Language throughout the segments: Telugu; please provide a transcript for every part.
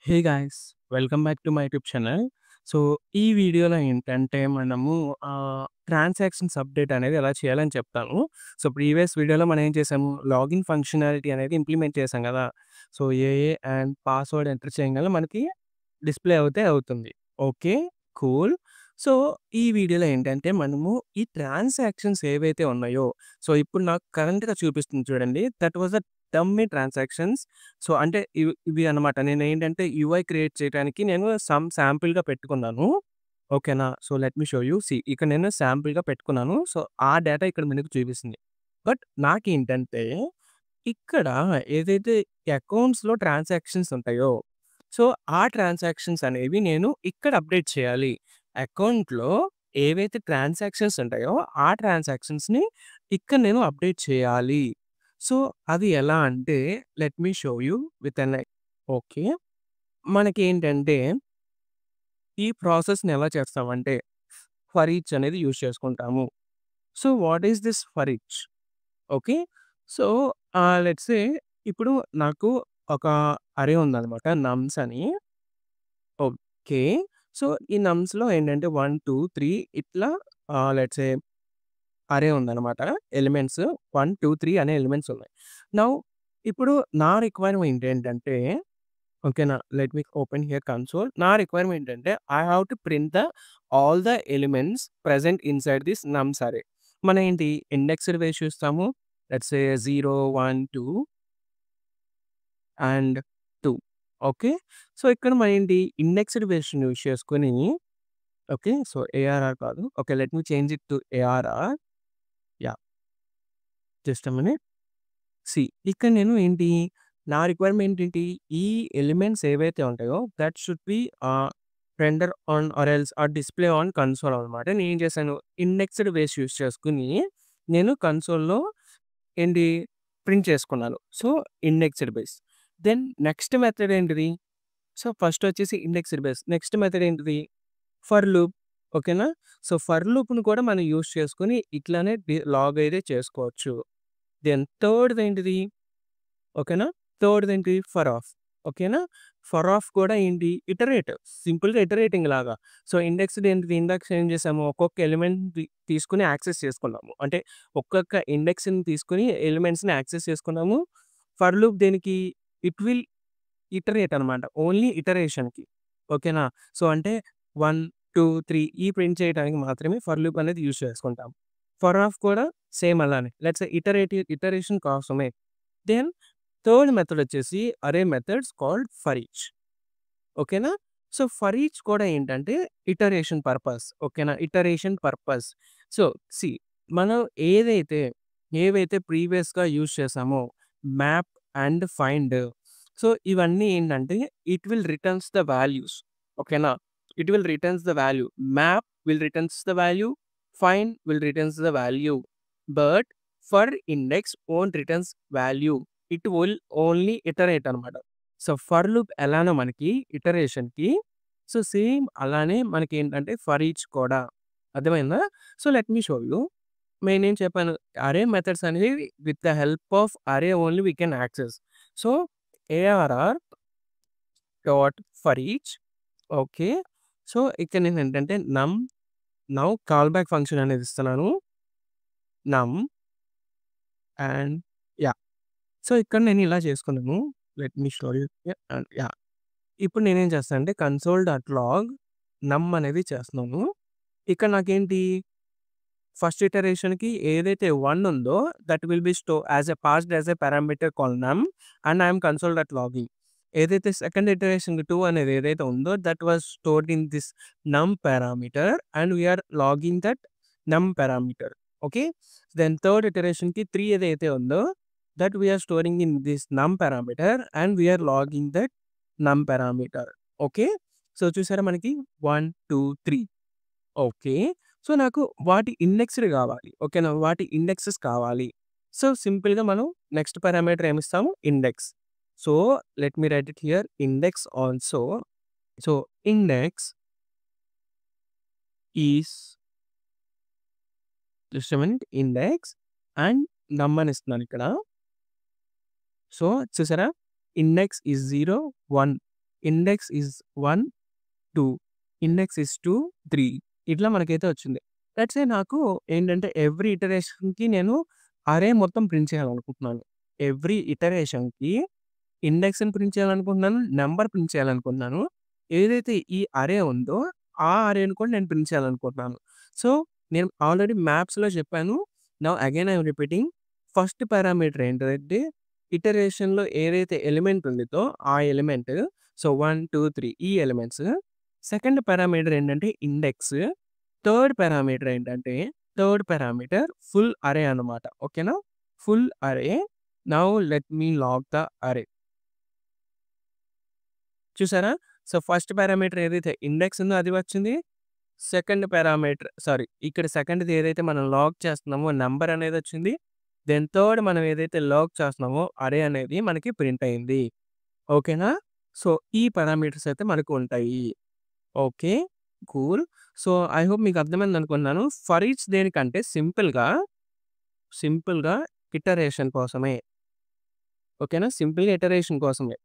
Hey guys! Welcome back to my YouTube channel. So, ఈ వీడియోలో ఏంటంటే మనము ట్రాన్సాక్షన్స్ అప్డేట్ అనేది ఎలా చేయాలని చెప్తాను. సో, ప్రీవియస్ వీడియోలో మనం ఏం చేసాము, లాగిన్ ఫంక్షనాలిటీ అనేది ఇంప్లిమెంట్ చేసాం గదా! సో, ఏఏ అండ్ పాస్వర్డ్ ఎంటర్ చేయంగానే మనకి డిస్‌ప్లే అవుతే అవుతుంది. ఓకే. కూల్. సో, ఈ వీడియోలో ఏంటంటే మనము ఈ ట్రాన్సాక్షన్స్ ఏవైతే ఉన్నాయో, సో, ఇప్పుడు నాకు కరెంట్‌గా చూపిస్తుంది చూడండి. That was the dummy transactions. So, అంటే ఇవి అన్నమాట. నేనేంటంటే యూఐ క్రియేట్ చేయడానికి నేను శాంపిల్‌గా పెట్టుకున్నాను. ఓకేనా. So, let me show you. ఇక్కడ నేను శాంపిల్‌గా పెట్టుకున్నాను. సో, ఆ డేటా ఇక్కడ మనకు చూపిస్తుంది. బట్ నాకేంటంటే ఇక్కడ ఏదైతే అకౌంట్స్‌లో ట్రాన్సాక్షన్స్ ఉంటాయో, సో, ఆ ట్రాన్సాక్షన్స్ అనేవి నేను ఇక్కడ అప్డేట్ చేయాలి. అకౌంట్‌లో ఏవైతే ట్రాన్సాక్షన్స్ ఉంటాయో, ఆ ట్రాన్సాక్షన్స్‌ని ఇక్కడ నేను అప్డేట్ చేయాలి. సో, అది ఎలా అంటే let me show you with an okay. మనకేంటంటే ఈ ప్రాసెస్‌ని ఎలా చేస్తామంటే ఫర్ ఈచ్ అనేది యూజ్ చేసుకుంటాము. So, what is this for each? Okay. So, let's say ఇప్పుడు నాకు ఒక అరే ఉందనమాట నమ్స్ అని. ఓకే. సో, ఈ నమ్స్‌లో ఏంటంటే 1, 2, 3 ఇట్లా లెట్స్ సే అరే ఉందనమాట. ఎలిమెంట్స్ 1, 2, 3 అనే ఎలిమెంట్స్ ఉన్నాయి. నౌ ఇప్పుడు నా రిక్వైర్మెంట్ ఏంటంటే ఓకేనా. Let me open here console. నా రిక్వైర్మెంట్ ఏంటంటే I have to print all the elements present inside this నమ్స్ అరే. మనం ఏంటి ఇండెక్స్డ్ వేసి చూస్తాము. Let's say 0, 1, 2 and 2. Okay. So, ఇక్కడ మనం ఏంటి ఇండెక్స్డ్ వేస్‌ని యూజ్ చేసుకొని ఓకే. సో, ఏఆర్ఆర్ కాదు. Okay. Let me change it to ARR. Yeah! Just a minute. ఇక్కడ నేను ఏంటి, నా రిక్వైర్మెంట్ ఏంటి, ఈ ఎలిమెంట్స్ ఏవైతే ఉంటాయో that should be render on or else display on console అనమాట. నేనేం చేశాను, ఇండెక్స్డ్ వేస్ యూజ్ చేసుకొని నేను కన్సోల్‌లో ఏంటి ప్రింట్ చేసుకున్నాను. So, indexed base. Then next method ఏంటిది? సో, ఫస్ట్ వచ్చేసి ఇండెక్స్డ్ బేస్. నెక్స్ట్ మెథడ్ ఏంటిది? For loop. ఓకేనా? సో, ఫర్ లూప్‌ని కూడా మనం యూజ్ చేసుకొని ఇట్లానే లాగ్ అయితే చేసుకోవచ్చు. దెన్ థర్డ్‌ది ఏంటిది? ఓకేనా? థర్డ్‌దేంటి ఫర్ ఆఫ్. ఓకేనా? ఫర్ ఆఫ్ కూడా ఏంటి ఇటరేటివ్. సింపుల్‌గా ఇటరేటింగ్ లాగా. సో, ఇండెక్స్‌డ్ ఏంటిది ఇందాక ఏం చేసాము ఒక్కొక్క ఎలిమెంట్ తీసుకొని యాక్సెస్ చేసుకున్నాము. అంటే ఒక్కొక్క ఇండెక్స్‌ని తీసుకొని ఎలిమెంట్స్‌ని యాక్సెస్ చేసుకున్నాము. ఫర్ లూప్ దేనికి ఇట్ విల్ ఇటరేట్ అనమాట. ఓన్లీ ఇటరేషన్‌కి. ఓకేనా? సో, అంటే 1, 2, 3 ఈ ప్రింట్ చేయడానికి మాత్రమే ఫర్ లూప్ అనేది యూజ్ చేసుకుంటాం. ఫర్ ఆఫ్ కూడా సేమ్ అలానే. లెట్స్ సే ఇటరేషన్ కోసమే. దెన్ థర్డ్ మెథడ్ వచ్చేసి అరే మెథడ్స్ కాల్డ్ ఫర్ ఈచ్. ఓకేనా? సో, ఫర్ ఈచ్ కూడా ఏంటంటే ఇటరేషన్ పర్పస్. ఓకేనా? Iteration purpose. సో, సీ మనం ఏవైతే ప్రీవియస్‌గా యూజ్ చేసామో మ్యాప్ అండ్ ఫైండ్. సో, ఇవన్నీ ఏంటంటే it will returns the values. ఓకేనా? It will returns the value. Map will returns the value. Find will returns the value. But for index won't returns value. It will only iterate అనమాట. సో, ఫర్ లూప్ ఎలానో మనకి ఇటరేషన్‌కి, సో, సేమ్ అలానే మనకేంటంటే ఫర్ ఈచ్ కూడా. అర్థమైందా? So, let me show you. నేనేం చెప్పాను, అరే మెథడ్స్ అనేవి with the help of array only we can access. So, ARR dot for each. Okay. So, ఇక్కడ నేనేంటంటే నౌ కాల్ బ్యాక్ ఫంక్షన్ అనేది ఇస్తున్నాను. నమ్ అండ్ యాహ్! సో, ఇక్కడ నేను ఇలా చేసుకున్నాను. Let me show you here and yeah! ఇప్పుడు నేనేం చేస్తానంటే కన్సోల్ డాట్ లాగ్ నమ్ అనేది చేస్తున్నాను. ఇక్కడ నాకేంటి ఫస్ట్ ఇటరేషన్‌కి ఏదైతే 1 ఉందో that will be passed as a parameter called num and I am console dot logging. ఏదైతే సెకండ్ ఇటరేషన్‌కి 2 అనేది ఏదైతే ఉందో that was stored in this num parameter and we are logging that num parameter. Okay. Then third ఇటరేషన్‌కి 3 ఏదైతే ఉందో that we are storing in this num parameter and we are logging that num parameter. Okay. So, చూసారా మనకి 1, 2, 3. ఓకే. సో, నాకు వాటి ఇండెక్స్‌డ్ గావాలి. ఓకేనా? వాటి ఇండెక్సెస్ కావాలి. సో, సింపుల్‌గా మనం నెక్స్ట్ పారామీటర్ ఏమిస్తాము? Index. So, let me write it here index also. So, index is just a minute index and num అని ఇస్తున్నాను ఇక్కడ. సో, చూసారా? Index is 0, 1. Index is 1, 2, index is 2, 3 ఇట్లా మనకైతే వచ్చింది. లెట్స్ సే నాకు ఏంటంటే ఎవ్రీ ఇటరేషన్‌కి నేను అరే మొత్తం ప్రింట్ చేయాలనుకుంటున్నాను. ఎవ్రీ ఇటరేషన్‌కి ఇండెక్స్‌ని ప్రింట్ చేయాలనుకుంటున్నాను. నంబర్ ప్రింట్ చేయాలనుకుంటున్నాను. ఏదైతే ఈ అరే ఉందో ఆ అరేని కూడా నేను ప్రింట్ చేయాలనుకుంటున్నాను. సో, నేను ఆల్రెడీ మ్యాప్స్‌లో చెప్పాను. Now again I am repeating. First parameter ఏంటంటే ఇటరేషన్‌లో ఏదైతే ఎలిమెంట్ ఉండిద్దో ఆ ఎలిమెంట్. సో, 1, 2, 3 ఈ ఎలిమెంట్స్. సెకండ్ పారామీటర్ ఏంటంటే index. Third parameter full array అన్నమాట. ఓకేనా? Full array. Now let me log the array. చూసారా? సో, ఫస్ట్ పారామీటర్ ఏదైతే ఇండెక్స్ ఉందో అది వచ్చింది. సెకండ్ పారామీటర్ ఇక్కడ సెకండ్‌ది ఏదైతే మనం లాగ్ చేస్తున్నామో నంబర్ అనేదొచ్చింది. దెన్ థర్డ్ మనం ఏదైతే లాగ్ చేస్తున్నామో అరే అనేది మనకి ప్రింట్ అయింది. ఓకేనా? సో, ఈ పారామీటర్స్ అయితే మనకు ఉంటాయి. Okay. Cool. So, I hope మీకు అర్థమైందనుకుంటున్నాను. ఫర్ ఈచ్ దేనికంటే సింపుల్‌గా ఇటరేషన్ కోసమే. ఓకేనా? సింపుల్‌గా ఇటరేషన్ కోసమే.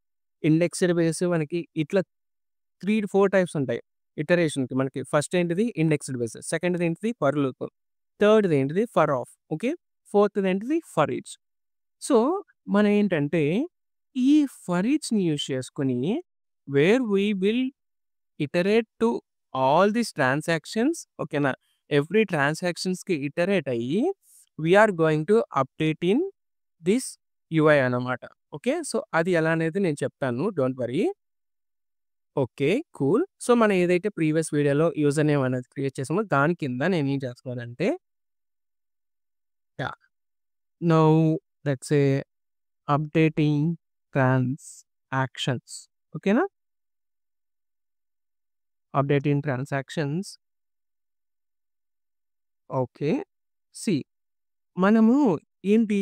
ఇండెక్స్డ్ బేస్ మనకి ఇట్లా 3-4 టైప్స్ ఉంటాయి. ఇటరేషన్‌కి మనకి ఫస్ట్ ఏంటిది ఇండెక్స్డ్ బేస్. సెకండ్‌ది ఏంటిది ఫర్ లూప్. థర్డ్‌ది ఏంటిది ఫర్ ఆఫ్. ఓకే. ఫోర్త్‌ది ఏంటిది ఫర్ ఈచ్. సో, మనం ఏంటంటే ఈ ఫర్ ఈచ్‌ని యూజ్ చేసుకొని where we will iterate to all these transactions ఓకేనా? ఎవ్రీ ట్రాన్సాక్షన్స్‌కి ఇటరేట్ అయ్యి we are going to update in this UI అన్నమాట. ఓకే. సో, అది ఎలా అనేది నేను చెప్తాను. Don't worry. Okay. Cool. So, మనం ఏదైతే ప్రీవియస్ వీడియోలో యూజర్ నేమ్ అనేది క్రియేట్ చేసామో దాని కింద నేనేం చేస్తున్నానంటే yeah! Now let's say updating transactions ఓకేనా? Updating transactions okay. సీ మనము ఏంటి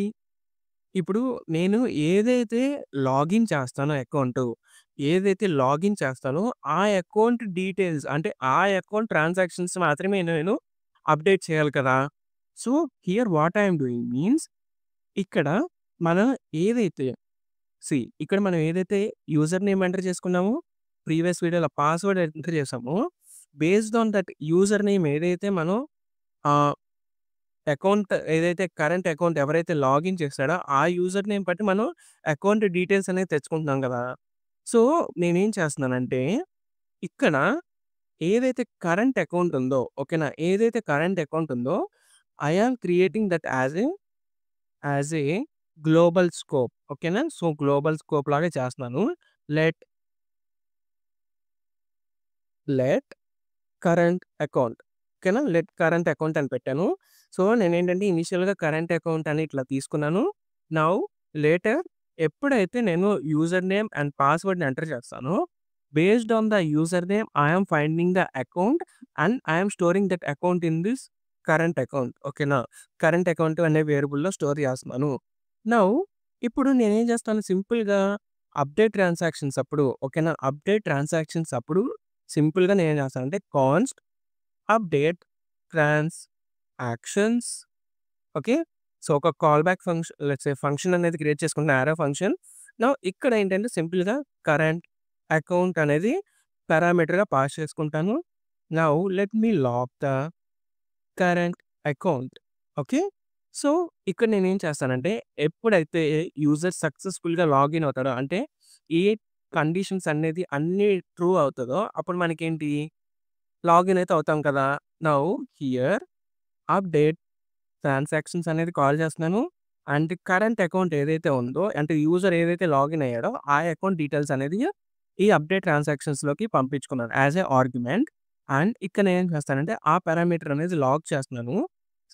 ఇప్పుడు నేను ఏదైతే లాగిన్ చేస్తానో ఏదైతే లాగిన్ చేస్తానో ఆ అకౌంట్ డీటెయిల్స్ అంటే ఆ అకౌంట్ ట్రాన్సాక్షన్స్ మాత్రమే నేను అప్డేట్ చేయాలి కదా! So, here what I am doing means ఇక్కడ మనం ఏదైతే ఇక్కడ మనం ఏదైతే యూజర్ నేమ్ ఎంటర్ చేసుకున్నామో, ప్రీవియస్ వీడియోలో పాస్వర్డ్ ఎంటర్ చేసామో, based on that user name ఏదైతే మనం ఆహ్, ఏదైతే కరెంట్ అకౌంట్ ఎవరైతే లాగిన్ చేసాడో, ఆ యూజర్ నేమ్ బట్టి మనం అకౌంట్ డీటెయిల్స్ అనేది తెచ్చుకుంటున్నాం గదా! సో, నేనేం చేస్తున్నానంటే, ఇక్కడ ఏదైతే కరెంట్ అకౌంట్ ఉందో, ఓకేనా? ఏదైతే కరెంట్ అకౌంట్ ఉందో, I am creating that as a global scope ఓకేనా? సో, గ్లోబల్ స్కోప్ లాగా చేస్తున్నాను. లెట్ లెట్ కరెంట్ అకౌంట్ ఓకేనా? లెట్ కరెంట్ అకౌంట్ అని పెట్టాను. సో, నేనేంటంటే ఇనిషియల్‌గా కరెంట్ అకౌంట్ అని ఇట్లా తీసుకున్నాను. నౌ లేటర్ ఎప్పుడైతే నేను యూజర్ నేమ్ అండ్ పాస్వర్డ్‌ని ఎంటర్ చేస్తానో, based on the user name I am finding the account and I yam storing that account in this current account ఓకేనా? కరెంట్ అకౌంట్ అనే వేరియబుల్‌లో స్టోర్ చేస్తున్నాను. నౌ ఇప్పుడు నేనేం చేస్తాను సింపుల్‌గా అప్డేట్ ట్రాన్సాక్షన్స్ అప్పుడు ఓకేనా? అప్డేట్ ట్రాన్సాక్షన్స్ అప్పుడు సింపుల్‌గా నేనేం చేస్తానంటే const update transactions okay. So, ఒక call back let's say function అనేది క్రియేట్ చేసుకుంటున్న యారో ఫంక్షన్. నౌ ఇక్కడ ఏంటంటే సింపుల్‌గా కరెంట్ అకౌంట్ అనేది పారామీటర్‌గా పాస్ చేసుకుంటాను. Now let me log the current account okay. So, ఇక్కడ నేనేం చేస్తానంటే ఎప్పుడైతే యూజర్ సక్సెస్‌ఫుల్‌గా లాగిన్ అవుతాడో అంటే ఏ కండిషన్స్ అనేది అన్నీ ట్రూ అవుతదో అప్పుడు మనకేంటి లాగిన్ అయితే అవుతాం కదా! నౌ హియర్ అప్డేట్ ట్రాన్సాక్షన్స్ అనేది కాల్ చేస్తున్నాను. అండ్ కరెంట్ అకౌంట్ ఏదైతే ఉందో అంటే యూజర్ ఏదైతే లాగిన్ అయ్యాడో ఆ అకౌంట్ డీటెయిల్స్ అనేది ఈ అప్డేట్ ట్రాన్సాక్షన్స్‌లోకి పంపించుకున్నాను యాస్ ఎ ఆర్గ్యుమెంట్. అండ్ ఇక్కడ నేనేం చేస్తానంటే ఆ పారామీటర్ అనేది లాగ్ చేస్తున్నాను.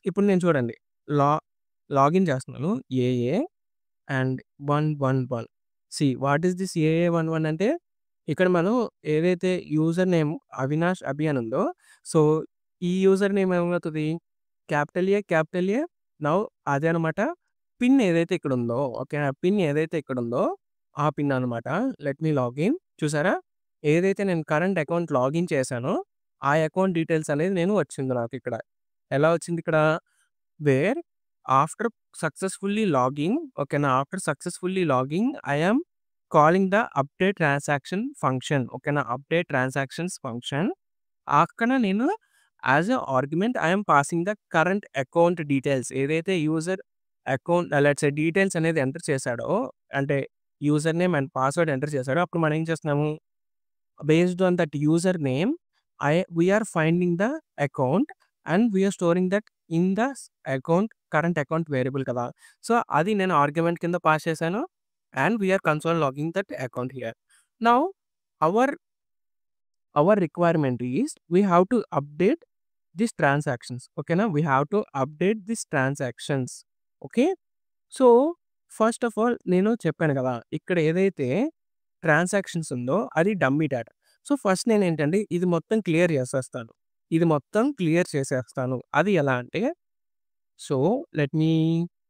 ఇప్పుడు నేను చూడండి లా లాగిన్ చేస్తున్నాను. ఏఏ అండ్ 111 వాట్ ఈస్ దిస్ ఏఏ11 అంటే ఇక్కడ మనం ఏదైతే యూజర్ నేమ్ అవినాష్ అభి అని ఉందో సో, ఈ యూజర్ నేమ్ ఏమవుతది క్యాపిటల్ ఏ నౌ అదే అనమాట. పిన్ ఏదైతే ఇక్కడ ఉందో ఓకే. పిన్ ఏదైతే ఇక్కడ ఉందో ఆ పిన్ అనమాట. లెట్ మీ లాగిన్ చూసారా? ఏదైతే నేను కరెంట్ అకౌంట్ లాగిన్ చేశానో ఆ అకౌంట్ డీటెయిల్స్ అనేది వచ్చింది నాకిక్కడ. ఎలా వచ్చింది ఇక్కడ? వేర్ ఆఫ్టర్ సక్సెస్‌ఫుల్లీ లాగింగ్ ఓకేనా? After successfully logging I am calling the update transaction function. ఓకేనా? Update transactions function. అక్కడ నేను as a argument I am passing the current account details. ఏదైతే user account let's say details అనేది ఎంటర్ చేశాడో, అంటే user name and password enter చేశాడో, అప్పుడు మనం ఏం చేస్తున్నాము, based on that user name we are finding the account and we are storing that in the account current account variable కదా! సో, అది నేను ఆర్గ్యుమెంట్ కింద పాస్ చేశాను. And we are console logging that account here. Now our requirement is we have to update these transactions. ఓకేనా? We have to update these transactions. Okay. So, first of all నేను చెప్పాను కదా! ఇక్కడ ఏదైతే ట్రాన్సాక్షన్స్ ఉందో అది డమ్మీ డాటా. సో, ఫస్ట్ నేనేంటంటే ఇది మొత్తం క్లియర్ చేసేస్తాను. ఇది మొత్తం క్లియర్ చేసేస్తాను. అది ఎలా అంటే, so, let me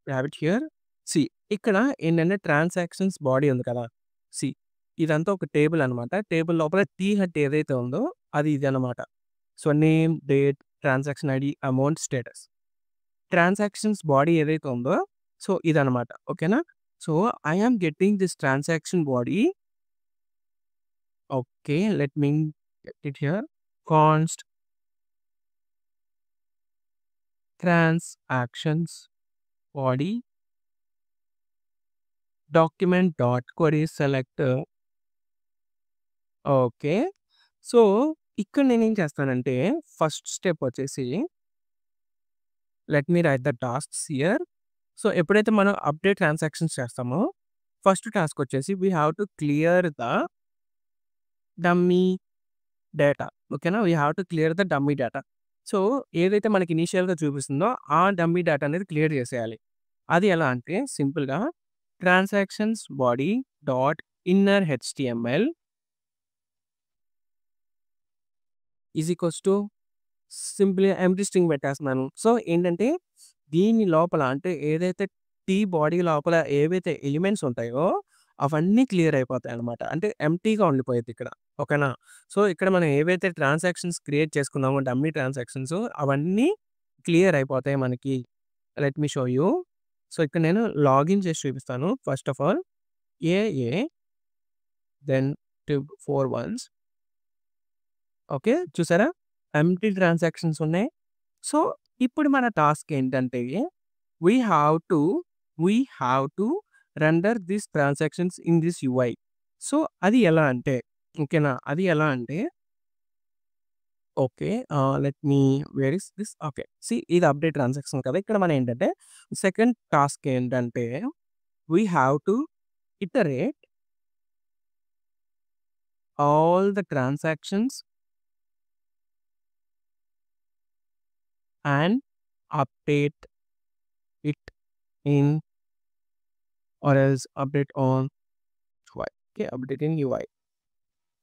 have it here. See ఇక్కడ ఏంటంటే ట్రాన్సాక్షన్స్ బాడీ ఉంది కదా! సీ ఇదంతా ఒక టేబుల్ అనమాట. టేబుల్ లోపల టీ హెడ్ ఏదైతే ఉందో అది ఇదనమాట. So, name, date, transaction ID, amount, status. Transactions body ఏదైతే ఉందో సో, ఇదనమాట. ఓకేనా? So, I am getting this transaction body. Okay. Let me get it here. Const transactions body document dot query selector. Okay. So, ఇక్కడ నేనేం చేస్తానంటే ఫస్ట్ స్టెప్ వచ్చేసి let me write the tasks here. So, ఎప్పుడైతే మనం అప్డేట్ ట్రాన్సాక్షన్స్ చేస్తామో ఫస్ట్ టాస్క్ వచ్చేసి we have to clear the dummy data. ఓకేనా? వి have to clear the dummy data. So, ఏదైతే మనకి ఇనీషియల్‌గా చూపిస్తుందో ఆ డమ్మీ డేటా అనేది క్లియర్ చేసేయాలి. అది ఎలా అంటే సింపుల్‌గా transactions body dot inner HTML is equals to సింపుల్‌గా ఎంప్టీ స్ట్రింగ్ పెట్టేస్తున్నాను. సో, ఏంటంటే దీని లోపల అంటే ఏదైతే టీ బాడీ లోపల ఏవైతే ఎలిమెంట్స్ ఉంటాయో అవన్నీ క్లియర్ అయిపోతాయన్నమాట. అంటే ఎంప్టీగా ఉండిపోయిద్ది ఇక్కడ. ఓకేనా? సో, ఇక్కడ మనం ఏవైతే ట్రాన్సాక్షన్స్ క్రియేట్ చేసుకున్నామో డమ్మీ ట్రాన్సాక్షన్స్ అవన్నీ క్లియర్ అయిపోతాయి మనకి. Let me show you. So, ఇక్కడ నేను లాగిన్ చేసి చూపిస్తాను. First of all AA then 4 once. Okay. చూసారా? ఎంప్టీ ట్రాన్సాక్షన్స్ ఉన్నాయి. సో, ఇప్పుడు మన టాస్క్ ఏంటంటే we have to render this transactions in this UI. So, అది ఎలా అంటే ఓకేనా? అది ఎలా అంటే okay. Let me where is this? Okay. See ఇది అప్డేట్ ట్రాన్సాక్షన్ కదా! ఇక్కడ మనం ఏంటంటే సెకండ్ టాస్క్ ఏంటంటే we have to iterate all the transactions and update it in or else update on UI. Okay, update in UI.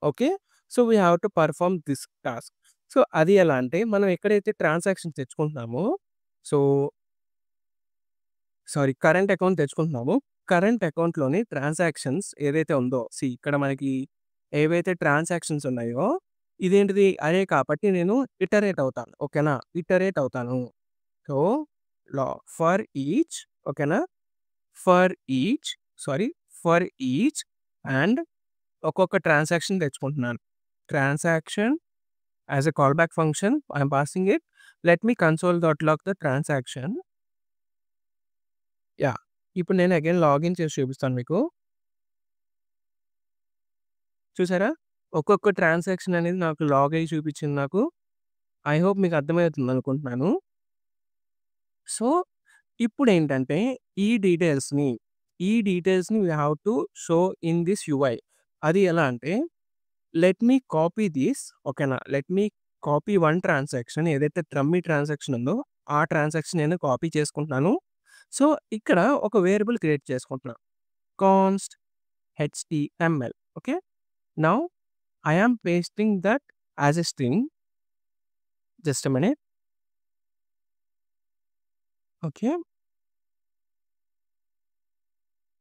Okay. So, we have to perform this task. So, అది ఎలా అంటే మనం ఎక్కడైతే ట్రాన్సాక్షన్స్ తెచ్చుకుంటున్నామో సో, సారీ కరెంట్ అకౌంట్ తెచ్చుకుంటున్నామో కరెంట్ అకౌంట్‌లోని ట్రాన్సాక్షన్స్ ఏదైతే ఉందో ఇక్కడ మనకి ఏవైతే ట్రాన్సాక్షన్స్ ఉన్నాయో ఇదేంటిది అరే కాబట్టి నేను ఇటరేట్ అవుతాను. ఓకేనా? ఇటరేట్ అవుతాను. సో, ఫర్ ఈచ్ ఓకేనా? For each for each and ఒక్కొక్క ట్రాన్సాక్షన్ తెచ్చుకుంటున్నాను. Transaction as a call back function I am passing it. Let me console dot log the transaction. Yeah! ఇప్పుడు నేను అగైన్ లాగిన్ చేసి చూపిస్తాను మీకు. చూసారా? ఒక్కొక్క ట్రాన్సాక్షన్ అనేది నాకు లాగ్ అయ్యి చూపించింది నాకు. ఐ హోప్ మీకు అర్థమవుతుంది అనుకుంటున్నాను. సో, ఇప్పుడేంటంటే ఈ డీటెయిల్స్‌ని we have to show in this UI. అది ఎలా అంటే లెట్ మీ కాపీ దిస్. ఓకేనా? Let me copy one transaction ఏదైతే డమ్మీ ట్రాన్సాక్షన్ ఉందో ఆ ట్రాన్సాక్షన్ నేను కాపీ చేసుకుంటున్నాను. సో, ఇక్కడ ఒక వేరియబుల్ క్రియేట్ చేసుకుంటున్నా. Const HTML. Okay. Now I am pasting that as a string. Just a minute. Okay.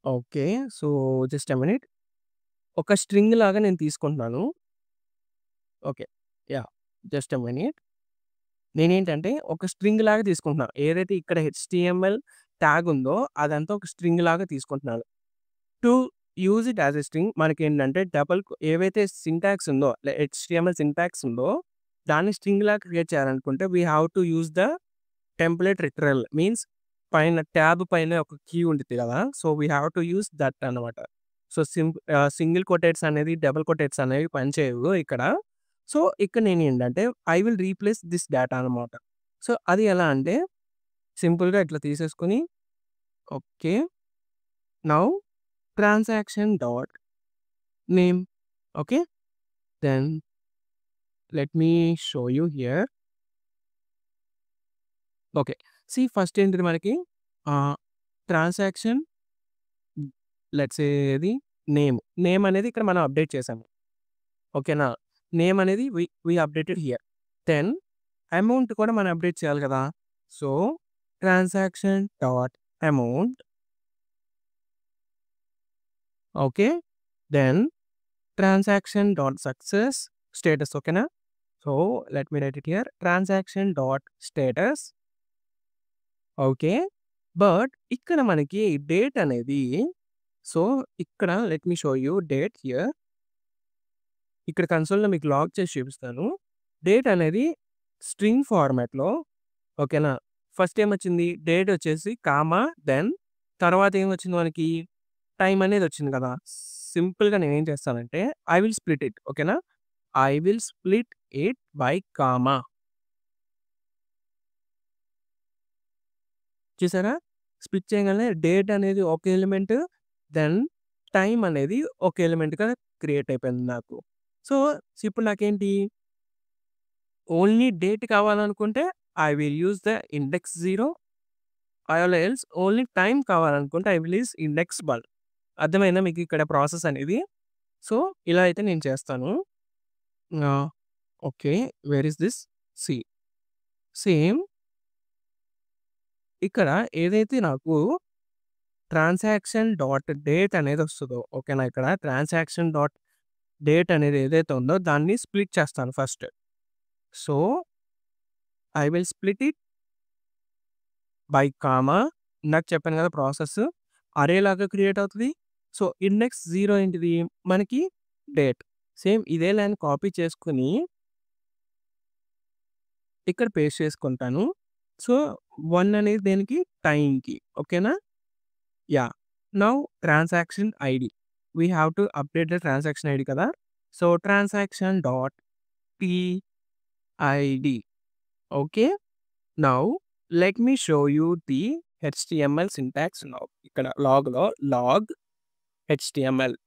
Okay. So, just a minute. ఒక స్ట్రింగ్ లాగా నేను తీసుకుంటున్నాను. Okay. Yeah! Just a minute. నేనేంటంటే ఒక స్ట్రింగ్ లాగా తీసుకుంటున్నా. ఏదైతే ఇక్కడ హెచ్‌టిఎంఎల్ ట్యాగ్ ఉందో అదంతా ఒక స్ట్రింగ్ లాగా తీసుకుంటున్నాను. To use it as a string మనకేంటంటే ఏవైతే సింటాక్స్ ఉందో హెచ్టీఎంఎల్ సింటాక్స్ ఉందో దాన్ని స్ట్రింగ్ లాగా క్రియేట్ చేయాలనుకుంటే we have to use the template literal means పైన ట్యాబ్ పైన ఒక కీ ఉంటుంది కదా! So, we have to use that అనమాట. సో, సింగిల్ కొటేట్స్ అనేది, డబుల్ కొటేట్స్ అనేవి పనిచేయవు ఇక్కడ. సో, ఇక్కడ నేనేంటంటే I will replace this data అనమాట. సో, అది ఎలా అంటే సింపుల్‌గా ఇట్లా తీసేసుకొని okay. Now transaction dot name okay. Then let me show you here. Okay. See first ఏంటిది మనకి ట్రాన్సాక్షన్ లెట్స్ సే ఏది నేమ్. నేమ్ అనేది ఇక్కడ మనం అప్డేట్ చేసాము. ఓకేనా? నేమ్ అనేది we updated here. Then amount కూడా మనం అప్డేట్ చేయాలి కదా! So, transaction dot amount okay. Then transaction dot success status ఓకేనా? So, let me write it here. Transaction dot status okay. But ఇక్కడ మనకి డేట్ అనేది సో, ఇక్కడ let me show you date here. ఇక్కడ కన్సోల్‌లో మీకు లాగ్ చేసి చూపిస్తాను. డేట్ అనేది స్ట్రింగ్ ఫార్మాట్‌లో ఓకేనా? ఫస్ట్ ఏమొచ్చింది? డేట్ వచ్చేసి కామా దెన్ తర్వాత ఏమొచ్చింది మనకి? టైమ్ అనేది వచ్చింది కదా! సింపుల్‌గా నేనేం చేస్తానంటే ఐ విల్ స్ప్లిట్ ఇట్ ఓకేనా? I will split it by comma. చూసారా? స్ప్లిట్ చేయగానే డేట్ అనేది ఒక ఎలిమెంట్ దెన్ టైమ్ అనేది ఒక ఎలిమెంట్‌గా క్రియేట్ అయిపోయింది నాకు. సో, ఇప్పుడు నాకేంటి? ఓన్లీ డేట్ కావాలనుకుంటే I will use the index 0 or else only time కావాలనుకుంటే ఐ విల్ యూజ్ ఇండెక్స్ 1. అర్థమైందా మీకు ఇక్కడ ప్రాసెస్ అనేది? సో, ఇలా అయితే నేను చేస్తాను. Okay. Where is this? See same ఇక్కడ ఏదైతే నాకు ట్రాన్సాక్షన్ డాట్ డేట్ అనేది వస్తదో ఓకేనా? ఇక్కడ ట్రాన్సాక్షన్ డాట్ డేట్ అనేది ఏదైతే ఉందో దాన్ని స్ప్లిట్ చేస్తాను first. So, I will split it by comma ఇందాక చెప్పాను కదా ప్రాసెస్. అరే లాగా క్రియేట్ అవుతది. సో, ఇండెక్స్ 0 ఏంటిది? మనకి డేట్. సేమ్ ఇదే లైన్ కాపీ చేసుకొని ఇక్కడ పేస్ట్ చేసుకుంటాను. సో, 1 అనేది దేనికి? టైమ్‌కి ఓకేనా? Yeah! Now transaction ID. We have to update the transaction ID కదా! So, transaction dot TID okay. Now let me show you the HTML syntax now. ఇక్కడ లాగ్‌లో లాగ్ హెచ్టీఎంఎల్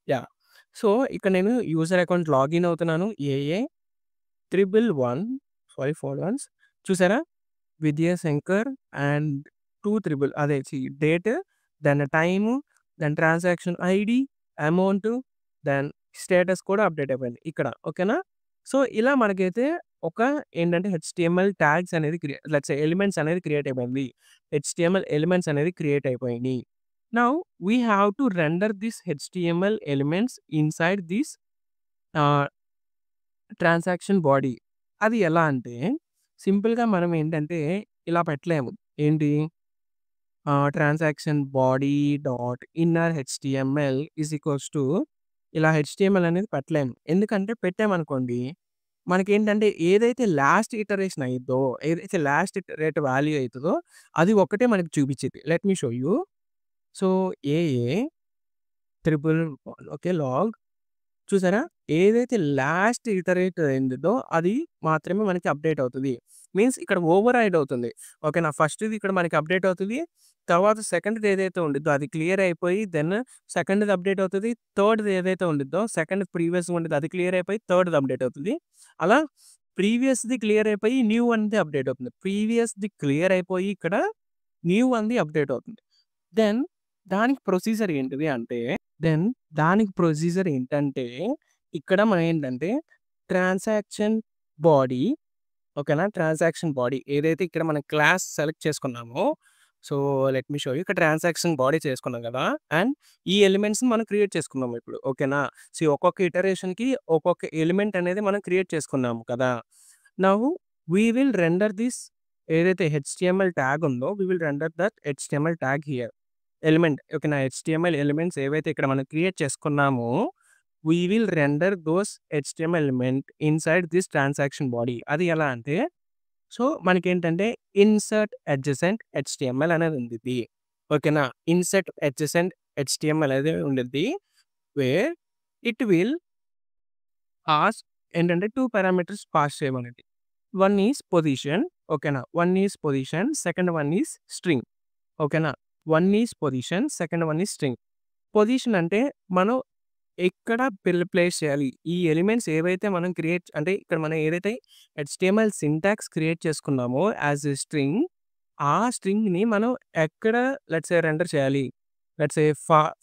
యాహ్! సో, ఇక్కడ నేను యూజర్ అకౌంట్ లాగిన్ అవుతున్నాను. ఏఏ 4 వన్స్ చూసారా? విద్యా శంకర్ అండ్ 2 అదే date, then time, then transaction ID, amount, then status కూడా అప్డేట్ అయిపోయింది ఇక్కడ. ఓకేనా? సో, ఇలా మనకైతే ఒక ఏంటంటే హెచ్టీఎంఎల్ ట్యాగ్స్ అనేది లెట్స్ సే ఎలిమెంట్స్ అనేది క్రియేట్ అయిపోయింది. హెచ్టీఎంఎల్ ఎలిమెంట్స్ అనేది క్రియేట్ అయిపోయినాయి. Now we have to render this HTML elements inside this ah, transaction body. అది ఎలా అంటే సింపుల్‌గా మనం ఏంటంటే ఇలా పెట్టలేము. ఏంటి? Transaction body dot inner HTML is equals to ఇలా హెచ్టీఎంఎల్ అనేది పెట్టలేము. ఎందుకంటే పెట్టామనుకోండి మనకేంటంటే ఏదైతే లాస్ట్ ఇటరేషన్ అయ్యిద్దో, ఏదైతే లాస్ట్ ఇటరేట్ వాల్యూ అయితదో అది ఒక్కటే మనకు చూపిచ్చిద్ది. Let me show you. So, AA triple okay. Log చూసారా? ఏదైతే లాస్ట్ ఇటరేట్ అయిందో అది మాత్రమే మనకి అప్డేట్ అవుతది. మీన్స్ ఇక్కడ ఓవర్ రైడ్ అవుతుంది. ఓకేనా? ఫస్ట్‌ది ఇక్కడ మనకి అప్డేట్ అవుతది. తర్వాత సెకండ్‌ది ఏదైతే ఉండిద్దో అది క్లియర్ అయిపోయి దెన్ సెకండ్‌ది అప్డేట్ అవుతది. థర్డ్‌ది ఏదైతే ఉండిద్దో సెకండ్ ప్రీవియస్‌గా ఉండిద్దో అది క్లియర్ అయిపోయి థర్డ్‌ది అప్డేట్ అవుతది. అలా ప్రీవియస్‌ది క్లియర్ అయిపోయి న్యూ వన్‌ది అప్డేట్ అవుతుంది. ప్రీవియస్‌ది క్లియర్ అయిపోయి ఇక్కడ న్యూ వన్‌ది అప్డేట్ అవుతుంది. దెన్ దానికి ప్రొసీజర్ ఏంటిది అంటే దానికి ప్రొసీజర్ ఏంటంటే, ఇక్కడ మనం ఏంటంటే ట్రాన్సాక్షన్ బాడీ ఓకేనా? ట్రాన్సాక్షన్ బాడీ ఏదైతే ఇక్కడ మనం క్లాస్ సెలెక్ట్ చేసుకున్నామో, so, let me show you. ఇక్కడ ట్రాన్సాక్షన్ బాడీ చేసుకున్నాం కదా! అండ్ ఈ ఎలిమెంట్స్‌ని మనం క్రియేట్ చేసుకున్నాం ఇప్పుడు. ఓకేనా? ఒక్కొక్క ఇటరేషన్‌కి ఒక్కొక్క ఎలిమెంట్ అనేది మనం క్రియేట్ చేసుకున్నాము కదా! Now we will render this ఏదైతే హెచ్టీఎంఎల్ ట్యాగ్ ఉందో we will render that HTML tag here. Element ఓకేనా? హెచ్‌టీఎంఎల్ ఎలిమెంట్స్ ఏవైతే ఇక్కడ మనం క్రియేట్ చేసుకున్నామో, we will render those HTML element inside this transaction body. అది ఎలా అంటే, సో, మనకేంటంటే ఇన్సర్ట్ అడ్జసెంట్ హెచ్‌టీఎంఎల్ అనేది ఉండిద్ది. ఓకేనా? ఇన్సర్ట్ అడ్జసెంట్ హెచ్‌టీఎంఎల్ అనేది ఉండిద్ది. వేర్ ఇట్ విల్ ఆస్క్ ఏంటంటే 2 పారామీటర్స్ పాస్ చేయమనేది. వన్ ఈస్ పొజిషన్ ఓకేనా? One is position, second one is string ఓకేనా? One is position, second one is string. Position అంటే మనం ఎక్కడ ప్లేస్ చేయాలి? ఈ ఎలిమెంట్స్ ఏవైతే మనం క్రియేట్ అంటే ఇక్కడ మనం ఏదైతే హెచ్‌టీఎంఎల్ సింటాక్స్ క్రియేట్ చేసుకున్నామో యాస్ ఎ స్ట్రింగ్, ఆ స్ట్రింగ్‌ని మనం ఎక్కడ లెట్స్ సే రెండర్ చేయాలి? లెట్స్ సే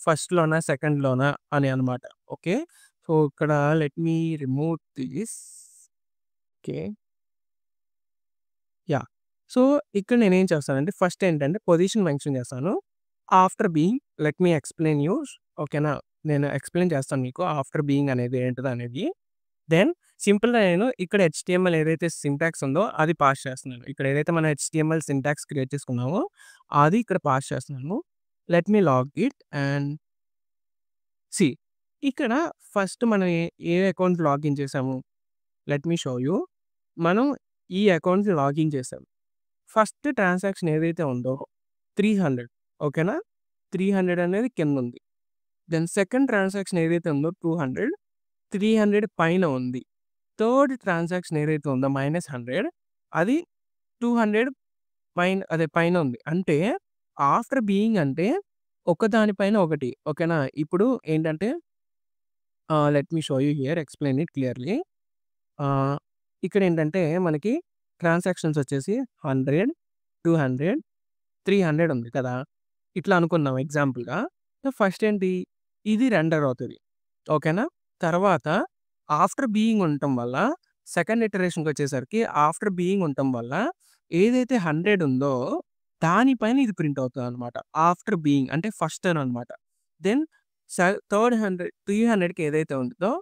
ఫస్ట్‌లోనా? సెకండ్‌లోనా? అని అన్నమాట. ఓకే. సో, ఇక్కడ let me remove this. Okay. Yeah! So, ఇక్కడ నేనేం చేస్తానంటే ఫస్ట్ ఏంటంటే పొజిషన్ మెన్షన్ చేస్తాను. ఆఫ్టర్ బీయింగ్ లెట్ మీ ఎక్స్‌ప్లెయిన్ యూ ఓకేనా? నేను ఎక్స్‌ప్లెయిన్ చేస్తాను మీకు ఆఫ్టర్ బీయింగ్ అనేది ఏంటిదనేది. దెన్ సింపుల్‌గా నేను ఇక్కడ హెచ్‌టీఎంఎల్ ఏదైతే సింటాక్స్ ఉందో అది పాస్ చేస్తున్నాను. ఇక్కడ ఏదైతే మనం హెచ్‌టీఎంఎల్ సింటాక్స్ క్రియేట్ చేసుకున్నామో అది ఇక్కడ పాస్ చేస్తున్నాను. Let me log it and see ఇక్కడ ఫస్ట్ మనం ఏ అకౌంట్ లాగిన్ చేసాము? Let me show you. మనం ఈ అకౌంట్‌ని లాగిన్ చేసాం. ఫస్ట్ ట్రాన్సాక్షన్ ఏదైతే ఉందో 300 ఓకేనా? 300 అనేది కిందుంది. దెన్ సెకండ్ ట్రాన్సాక్షన్ ఏదైతే ఉందో 200, 300 పైన ఉంది. థర్డ్ ట్రాన్సాక్షన్ ఏదైతే ఉందో -100 అది 200 అదే పైన ఉంది. అంటే ఆఫ్టర్ బీయింగ్ అంటే ఒకదాని పైన ఒకటి ఓకేనా? ఇప్పుడు ఏంటంటే let me show you here explain it clearly. ఇక్కడేంటంటే మనకి ట్రాన్సాక్షన్స్ వచ్చేసి 100, 200, 300 ఉంది కదా! ఇట్లా అనుకుందాం ఎగ్జాంపుల్‌గా. సో, ఫస్ట్ ఏంటి? ఇది రెండర్ అవుతది. ఓకేనా? తర్వాత ఆఫ్టర్ బీయింగ్ ఉండటం వల్ల సెకండ్ ఇటరేషన్‌కొచ్చేసరికి ఆఫ్టర్ బీయింగ్ ఉండటం వల్ల ఏదైతే 100 ఉందో దాని పైన ఇది ప్రింట్ అవుతదనమాట. ఆఫ్టర్ బీయింగ్ అంటే ఫస్ట్ అనమాట. దెన్ థర్డ్ 300కి ఏదైతే ఉంటదో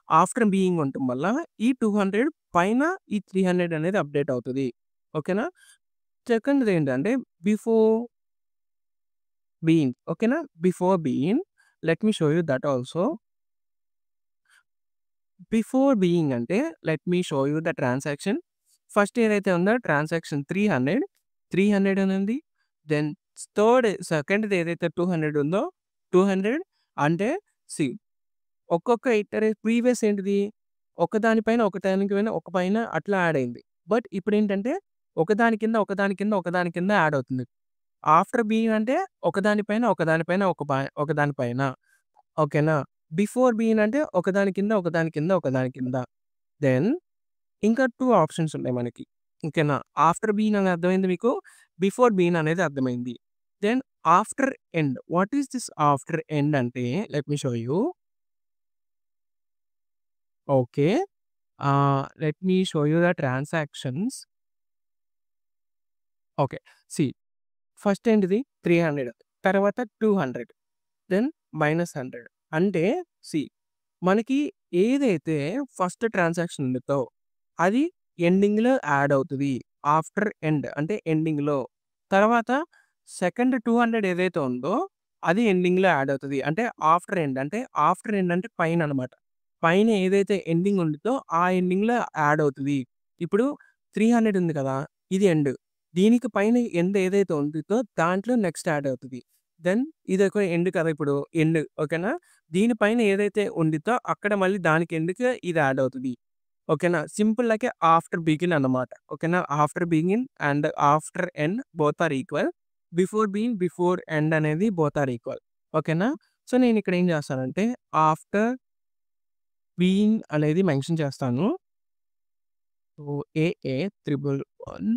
ఆఫ్టర్ బీయింగ్ ఉండటం వల్ల ఈ 200 పైన ఈ 300 అనేది అప్‌డేట్ అవుతది. ఓకేనా? సెకండ్‌ది ఏంటంటే బిఫోర్ బీయింగ్ ఓకేనా? Before being let me show you that also. Before being అంటే let me show you the transaction. First ఏదైతే ఉందో ట్రాన్సాక్షన్ 300, 300 అని ఉంది. దెన్ సెకండ్‌ది ఏదైతే 200 ఉందో 200 అంటే సీ ఒక్కొక్క ప్రీవియస్ ఏంటిది? ఒకదాని పైన ఒకదానికి పైన ఒక పైన అట్లా యాడ్ అయింది. బట్ ఇప్పుడేంటంటే ఒకదాని కింద, ఒకదాని కింద, ఒకదాని కింద యాడ్ అవుతుంది. ఆఫ్టర్ బీయింగ్ అంటే ఒకదాని పైన, ఒకదాని పైన, ఒకదాని పైన. ఓకేనా? బిఫోర్ బీయింగ్ అంటే ఒకదాని కింద, ఒకదాని కింద, ఒకదాని కింద. దెన్ ఇంకా 2 ఆప్షన్స్ ఉన్నాయి మనకి. ఓకేనా? ఆఫ్టర్ బీయింగ్ అని అర్థమైంది మీకు. బిఫోర్ బీయింగ్ అనేది అర్థమైంది. Then after end. What is this after end అంటే let me show you. Okay. Let me show you the transactions. Okay. See first ఏంటిది 300 తర్వాత 200 దెన్ -100 అంటే సీ మనకి ఏదైతే ఫస్ట్ ట్రాన్సాక్షన్ ఉండిద్దో అది ఎండింగ్‌లో యాడ్ అవుతది. ఆఫ్టర్ ఎండ్ అంటే ఎండింగ్‌లో. తర్వాత సెకండ్ 200 ఏదైతే ఉందో అది ఎండింగ్‌లో యాడ్ అవుతది. అంటే ఆఫ్టర్ ఎండ్ అంటే ఆఫ్టర్ ఎండ్ అంటే పైననమాట. పైన ఏదైతే ఎండింగ్ ఉండిద్దో ఆ ఎండింగ్‌లో యాడ్ అవుతది. ఇప్పుడు 300 ఉంది కదా! ఇది ఎండ్. దీనికి పైన ఎండ్ ఏదైతే ఉండిద్దో దాంట్లో నెక్స్ట్ యాడ్ అవుతది. దెన్ ఇదొక ఎండ్ కదా! ఇప్పుడు ఎండ్ ఓకేనా? దీని పైన ఏదైతే ఉండిద్దో అక్కడ మళ్ళీ దానికి ఎండ్‌కి ఇది యాడ్ అవుతది. ఓకేనా? Simple like a after begin అన్నమాట. ఓకేనా? After begin and after end both are equal. Before being, before end అనేది బోత్ ఆర్ ఈక్వల్. ఓకేనా? సో, నేనిక్కడ ఏం చేస్తానంటే ఆఫ్టర్ బీయింగ్ అనేది మెన్షన్ చేస్తాను. సో, ఏఏ 111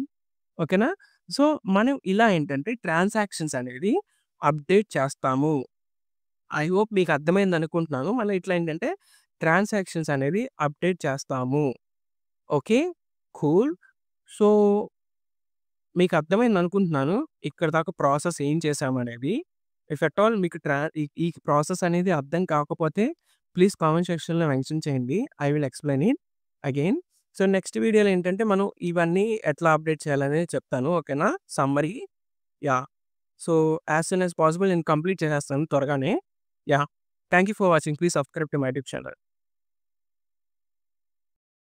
ఓకేనా? సో, మనం ఇలా ఏంటంటే ట్రాన్సాక్షన్స్ అనేది అప్‌డేట్ చేస్తాము. ఐ హోప్ మీకు అర్థమైందనుకుంటున్నాను. మనం ఇట్లా ఏంటంటే ట్రాన్సాక్షన్స్ అనేది అప్‌డేట్ చేస్తాము. ఓకే. కూల్. సో, మీకు అర్థమైందనుకుంటున్నాను. ఇక్కడి దాకా ప్రాసెస్ ఏం చేశామనేది. ఇఫ్ ఎట్ ఆల్ మీకు ఈ ప్రాసెస్ అనేది అర్థం కాకపోతే ప్లీజ్ కామెంట్ సెక్షన్‌లో మెన్షన్ చేయండి. I will explain it again. So, next వీడియోలో ఏంటంటే మనం ఇవన్నీ ఎట్లా అప్‌డేట్ చేయాలనేది చెప్తాను. ఓకేనా? Summary. Yeah! So, as soon as possible నేను కంప్లీట్ చేసేస్తాను త్వరగానే. Yeah! Thank you for watching. Please subscribe to my YouTube channel.